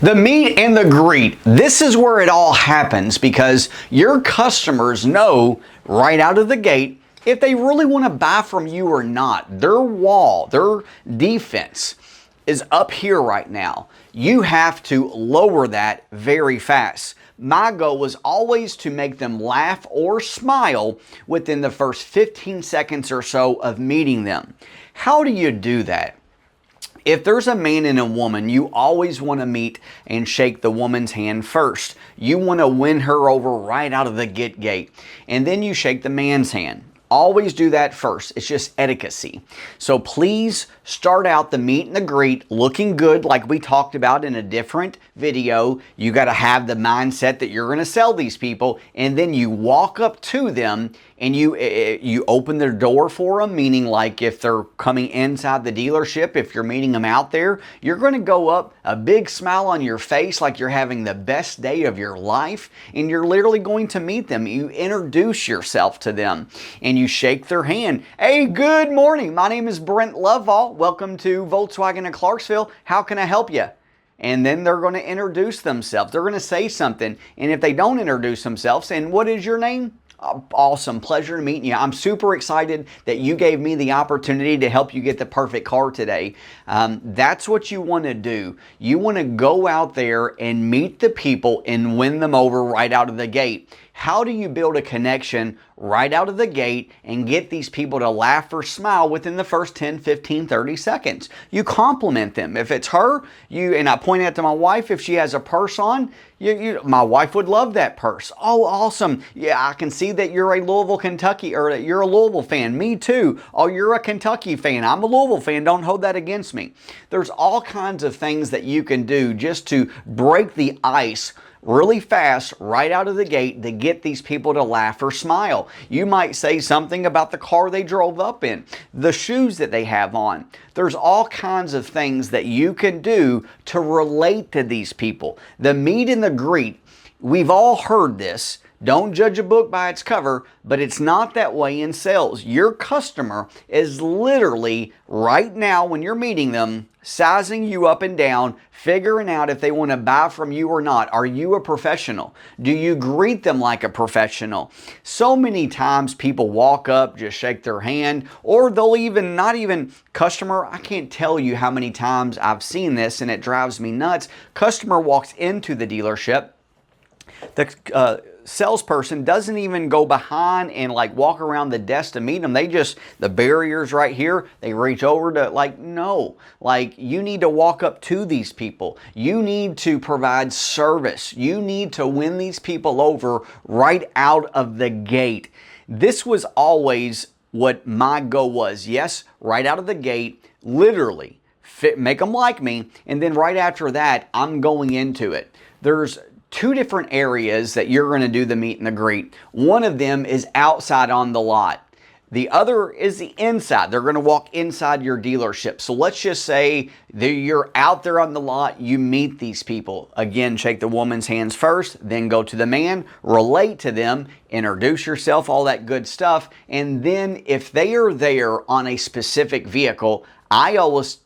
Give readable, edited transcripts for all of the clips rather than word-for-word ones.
The meet and the greet. This is where it all happens because your customers know right out of the gate if they really want to buy from you or not. Their wall, their defense is up here right now. You have to lower that very fast. My goal was always to make them laugh or smile within the first 15 seconds or so of meeting them. How do you do that? If there's a man and a woman, you always want to meet and shake the woman's hand first. You want to win her over right out of the gate. And then you shake the man's hand. Always do that first. It's just etiquette. So please start out the meet and the greet looking good like we talked about in a different video. You got to have the mindset that you're going to sell these people, and then you walk up to them and you open their door for them, meaning like if they're coming inside the dealership, if you're meeting them out there, you're going to go up, a big smile on your face like you're having the best day of your life, and you're literally going to meet them. You introduce yourself to them and you shake their hand. Hey, good morning. My name is Brent Lovall. Welcome to Volkswagen in Clarksville. How can I help you? And then they're going to introduce themselves. They're going to say something. And if they don't introduce themselves, and what is your name? Awesome. Pleasure meeting you. I'm super excited that you gave me the opportunity to help you get the perfect car today. That's what you want to do. You want to go out there and meet the people and win them over right out of the gate. How do you build a connection right out of the gate and get these people to laugh or smile within the first 10, 15, 30 seconds? You compliment them. If it's her, and I point out to my wife, if she has a purse on, my wife would love that purse. Oh, awesome. Yeah, I can see that you're a Louisville, Kentucky, or that you're a Louisville fan. Me too. Oh, you're a Kentucky fan. I'm a Louisville fan. Don't hold that against me. There's all kinds of things that you can do just to break the ice really fast right out of the gate to get these people to laugh or smile. You might say something about the car they drove up in, the shoes that they have on. There's all kinds of things that you can do to relate to these people. The meet and the greet, we've all heard this. Don't judge a book by its cover, but it's not that way in sales. Your customer is literally right now when you're meeting them, sizing you up and down, figuring out if they want to buy from you or not. Are you a professional? Do you greet them like a professional? So many times people walk up, just shake their hand, or they'll not even customer. I can't tell you how many times I've seen this and it drives me nuts. Customer walks into the dealership. The salesperson doesn't even go behind and like walk around the desk to meet them. The barrier's right here. They reach over to no. You need to walk up to these people. You need to provide service. You need to win these people over right out of the gate. This was always what my goal was. Yes, right out of the gate, literally make them like me. And then right after that, I'm going into it. There's two different areas that you're going to do the meet and the greet. One of them is outside on the lot. The other is the inside. They're going to walk inside your dealership. So let's just say that you're out there on the lot, you meet these people. Again, shake the woman's hands first, then go to the man, relate to them, introduce yourself, all that good stuff. And then if they are there on a specific vehicle, I always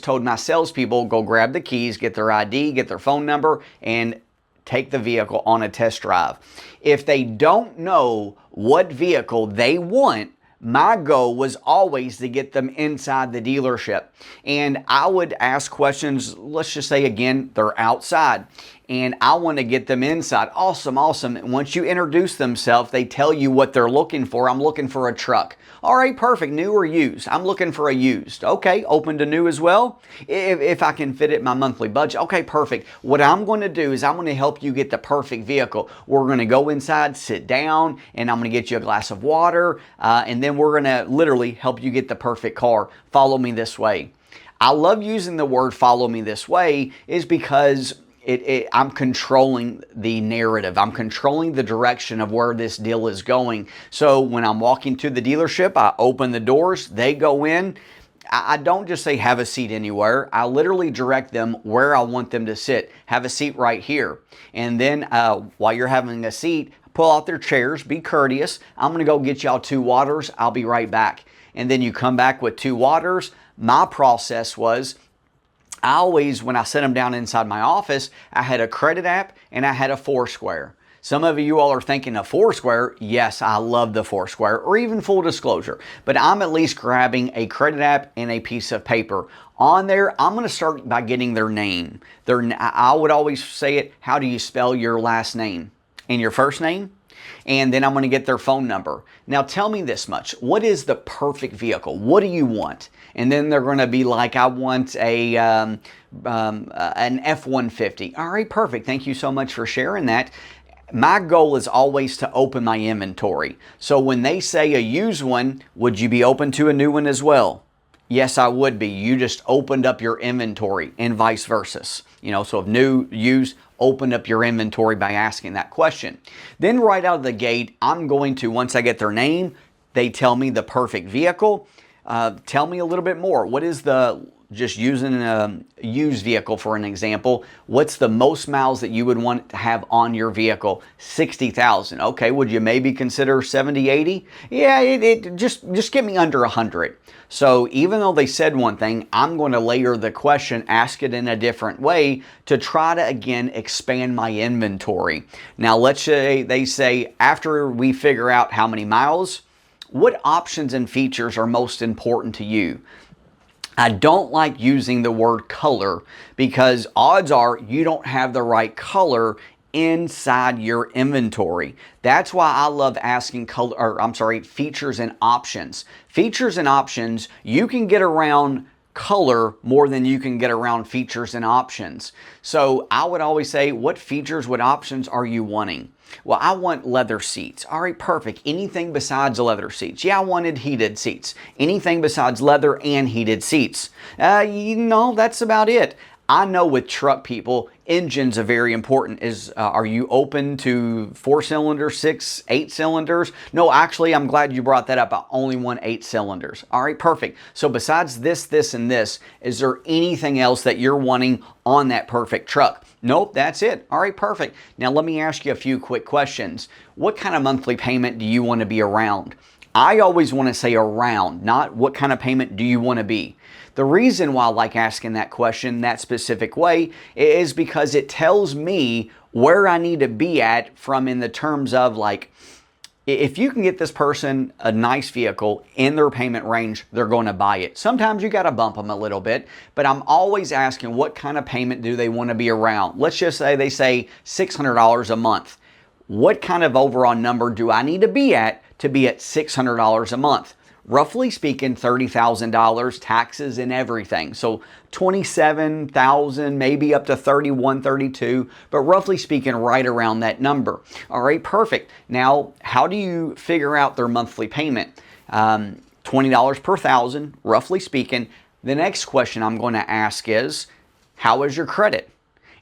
told my salespeople, go grab the keys, get their ID, get their phone number, and take the vehicle on a test drive. If they don't know what vehicle they want, my goal was always to get them inside the dealership. And I would ask questions, let's just say again, they're outside. And I want to get them inside. Awesome, awesome. Once you introduce themselves, they tell you what they're looking for. I'm looking for a truck. All right, perfect. New or used? I'm looking for a used. Okay, open to new as well. If I can fit it in my monthly budget. Okay, perfect. What I'm going to do is I'm going to help you get the perfect vehicle. We're going to go inside, sit down, and I'm going to get you a glass of water. And then we're going to literally help you get the perfect car. Follow me this way. I love using the word follow me this way is because I'm controlling the narrative. I'm controlling the direction of where this deal is going. So when I'm walking to the dealership, I open the doors, they go in. I don't just say have a seat anywhere. I literally direct them where I want them to sit. Have a seat right here. And then while you're having a seat, pull out their chairs, be courteous. I'm going to go get y'all 2 waters. I'll be right back. And then you come back with 2 waters. My process was I always, when I set them down inside my office, I had a credit app and I had a Foursquare. Some of you all are thinking of Foursquare. Yes, I love the Foursquare, or even full disclosure, but I'm at least grabbing a credit app and a piece of paper. On there, I'm going to start by getting their name. I would always say it, how do you spell your last name and your first name? And then I'm going to get their phone number. Now tell me this much. What is the perfect vehicle? What do you want? And then they're going to be like, I want an F-150. All right, perfect. Thank you so much for sharing that. My goal is always to open my inventory. So when they say a used one, would you be open to a new one as well? Yes, I would be. You just opened up your inventory, and vice versa. So if new, used, open up your inventory by asking that question. Then right out of the gate, I'm going to, once I get their name, they tell me the perfect vehicle. Tell me a little bit more. What is just using a used vehicle for an example, what's the most miles that you would want to have on your vehicle? 60,000. Okay, would you maybe consider 70, 80? Yeah, just get me under 100. So even though they said one thing, I'm going to layer the question, ask it in a different way to try to, again, expand my inventory. Now, let's say they say, after we figure out how many miles, what options and features are most important to you? I don't like using the word color because odds are you don't have the right color inside your inventory. That's why I love asking features and options. Features and options, you can get around color more than you can get around features and options. So I would always say, what features, what options are you wanting? Well, I want leather seats. All right, perfect. Anything besides leather seats? Yeah, I wanted heated seats. Anything besides leather and heated seats? That's about it. I know with truck people, engines are very important. Are you open to 4-cylinder, 6, 8 cylinders? No, actually, I'm glad you brought that up. I only want 8 cylinders. All right, perfect. So besides this, this, and this, is there anything else that you're wanting on that perfect truck? Nope, that's it. All right, perfect. Now let me ask you a few quick questions. What kind of monthly payment do you want to be around? I always want to say around, not what kind of payment do you want to be. The reason why I like asking that question that specific way is because it tells me where I need to be at from in the terms of, like, if you can get this person a nice vehicle in their payment range, they're going to buy it. Sometimes you got to bump them a little bit, but I'm always asking what kind of payment do they want to be around. Let's just say they say $600 a month. What kind of overall number do I need to be at $600 a month? Roughly speaking, $30,000, taxes and everything. So $27,000, maybe up to $31,000, $32,000, but roughly speaking, right around that number. All right, perfect. Now, how do you figure out their monthly payment? $20 per thousand, roughly speaking. The next question I'm going to ask is, how is your credit?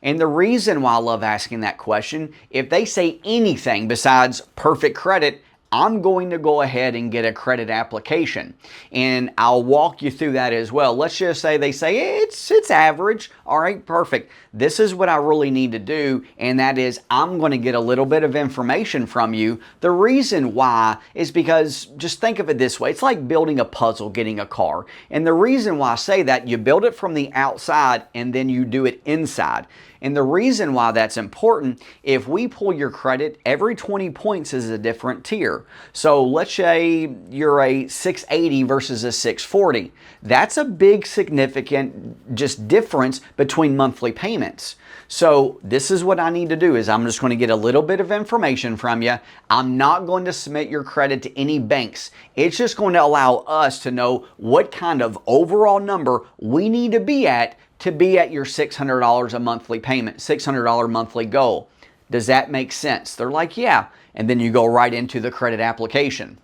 And the reason why I love asking that question, if they say anything besides perfect credit, I'm going to go ahead and get a credit application, and I'll walk you through that as well. Let's just say they say it's average. All right, perfect. This is what I really need to do, and that is I'm going to get a little bit of information from you. The reason why is because, just think of it this way. It's like building a puzzle, getting a car. And the reason why I say that, you build it from the outside and then you do it inside. And the reason why that's important, if we pull your credit, every 20 points is a different tier. So let's say you're a 680 versus a 640. That's a big significant just difference between monthly payments. So this is what I need to do is I'm just going to get a little bit of information from you. I'm not going to submit your credit to any banks. It's just going to allow us to know what kind of overall number we need to be at your $600 a monthly payment, $600 monthly goal. Does that make sense? They're like, yeah. And then you go right into the credit application.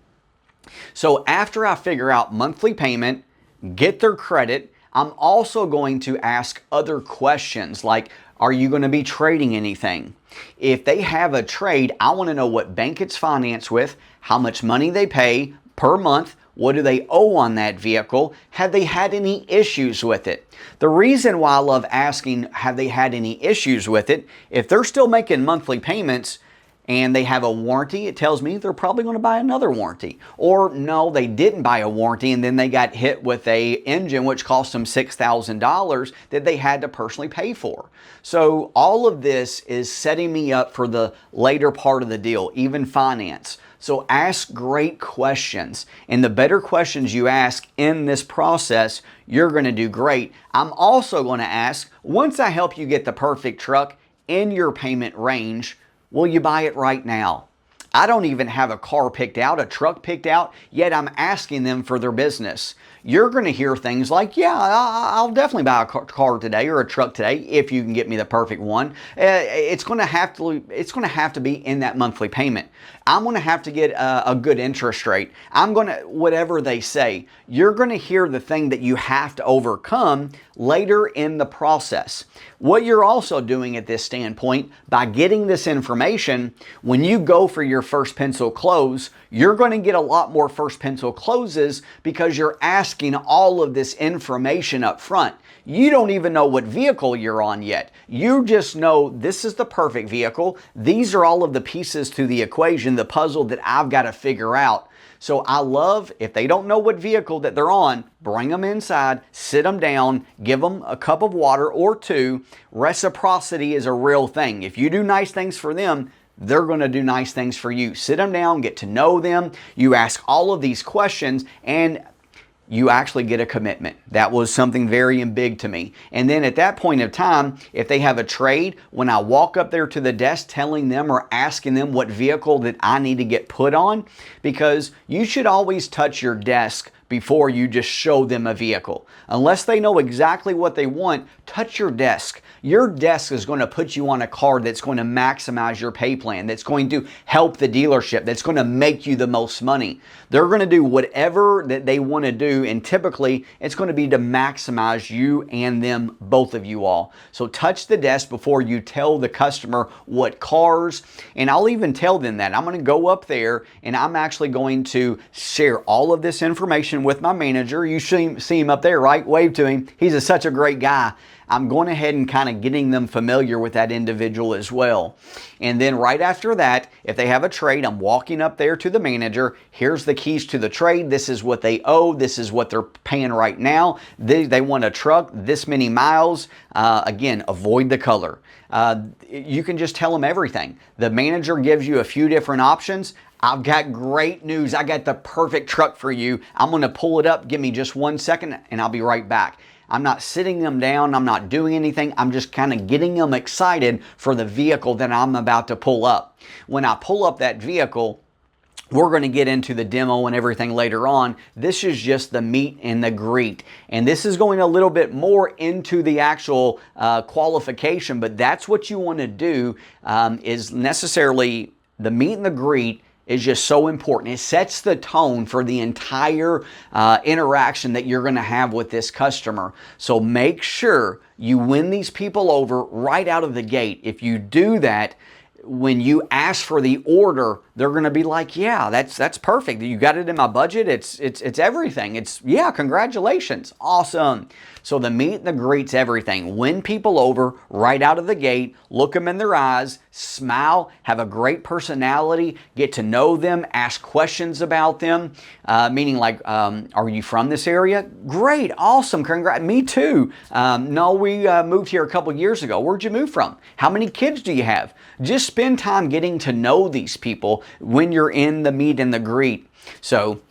So after I figure out monthly payment, get their credit, I'm also going to ask other questions like, are you going to be trading anything? If they have a trade, I want to know what bank it's financed with, how much money they pay per month, what do they owe on that vehicle? Have they had any issues with it? The reason why I love asking, have they had any issues with it? If they're still making monthly payments, and they have a warranty, it tells me they're probably going to buy another warranty. Or no, they didn't buy a warranty and then they got hit with a engine which cost them $6,000 that they had to personally pay for. So all of this is setting me up for the later part of the deal, even finance. So ask great questions, and the better questions you ask in this process, you're going to do great. I'm also going to ask, once I help you get the perfect truck in your payment range, will you buy it right now? I don't even have a car picked out, a truck picked out, yet I'm asking them for their business. You're going to hear things like, yeah, I'll definitely buy a car today or a truck today if you can get me the perfect one. It's going to have to be in that monthly payment. I'm going to have to get a good interest rate. Whatever they say, you're going to hear the thing that you have to overcome later in the process. What you're also doing at this standpoint, by getting this information, when you go for your first pencil close, you're going to get a lot more first pencil closes because you're asking all of this information up front. You don't even know what vehicle you're on yet. You just know this is the perfect vehicle. These are all of the pieces to the equation, the puzzle that I've got to figure out. So I love, if they don't know what vehicle that they're on, bring them inside, sit them down, give them a cup of water or two. Reciprocity is a real thing. If you do nice things for them, they're going to do nice things for you. Sit them down, get to know them. You ask all of these questions, and you actually get a commitment. That was something very big to me. And then at that point of time, if they have a trade, when I walk up there to the desk telling them or asking them what vehicle that I need to get put on, because you should always touch your desk before you just show them a vehicle. Unless they know exactly what they want, touch your desk. Your desk is going to put you on a car that's going to maximize your pay plan, that's going to help the dealership, that's going to make you the most money. They're going to do whatever that they want to do, and typically it's going to be to maximize you and them, both of you all. So touch the desk before you tell the customer what cars, and I'll even tell them that. I'm going to go up there and I'm actually going to share all of this information with my manager. You see him up there, right? Wave to him. He's such a great guy. I'm going ahead and kind of getting them familiar with that individual as well. And then right after that, if they have a trade, I'm walking up there to the manager. Here's the keys to the trade. This is what they owe. This is what they're paying right now. They want a truck, this many miles. Again, avoid the color. You can just tell them everything. The manager gives you a few different options. I've got great news. I got the perfect truck for you. I'm going to pull it up. Give me just 1 second and I'll be right back. I'm not sitting them down. I'm not doing anything. I'm just kind of getting them excited for the vehicle that I'm about to pull up. When I pull up that vehicle, we're going to get into the demo and everything later on. This is just the meet and the greet. And this is going a little bit more into the actual qualification, but that's what you want to do is necessarily the meet and the greet is just so important. It sets the tone for the entire interaction that you're going to have with this customer. So make sure you win these people over right out of the gate. If you do that, when you ask for the order, they're going to be like, yeah, that's perfect. You got it in my budget. It's everything. Yeah, congratulations. Awesome. So the meet and the greet's everything. Win people over right out of the gate. Look them in their eyes. Smile. Have a great personality. Get to know them. Ask questions about them. Meaning like, are you from this area? Great. Awesome. Congrats. Me too. No, we moved here a couple years ago. Where'd you move from? How many kids do you have? Just spend time getting to know these people when you're in the meet and the greet. So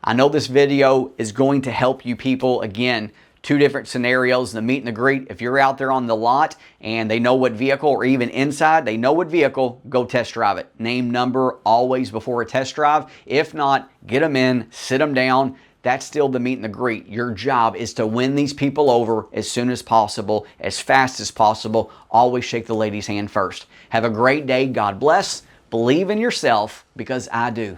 I know this video is going to help you people. Again, two different scenarios, the meet and the greet. If you're out there on the lot and they know what vehicle, or even inside, they know what vehicle, go test drive it. Name, number, always before a test drive. If not, get them in, sit them down. That's still the meet and the greet. Your job is to win these people over as soon as possible, as fast as possible. Always shake the lady's hand first. Have a great day. God bless. Believe in yourself, because I do.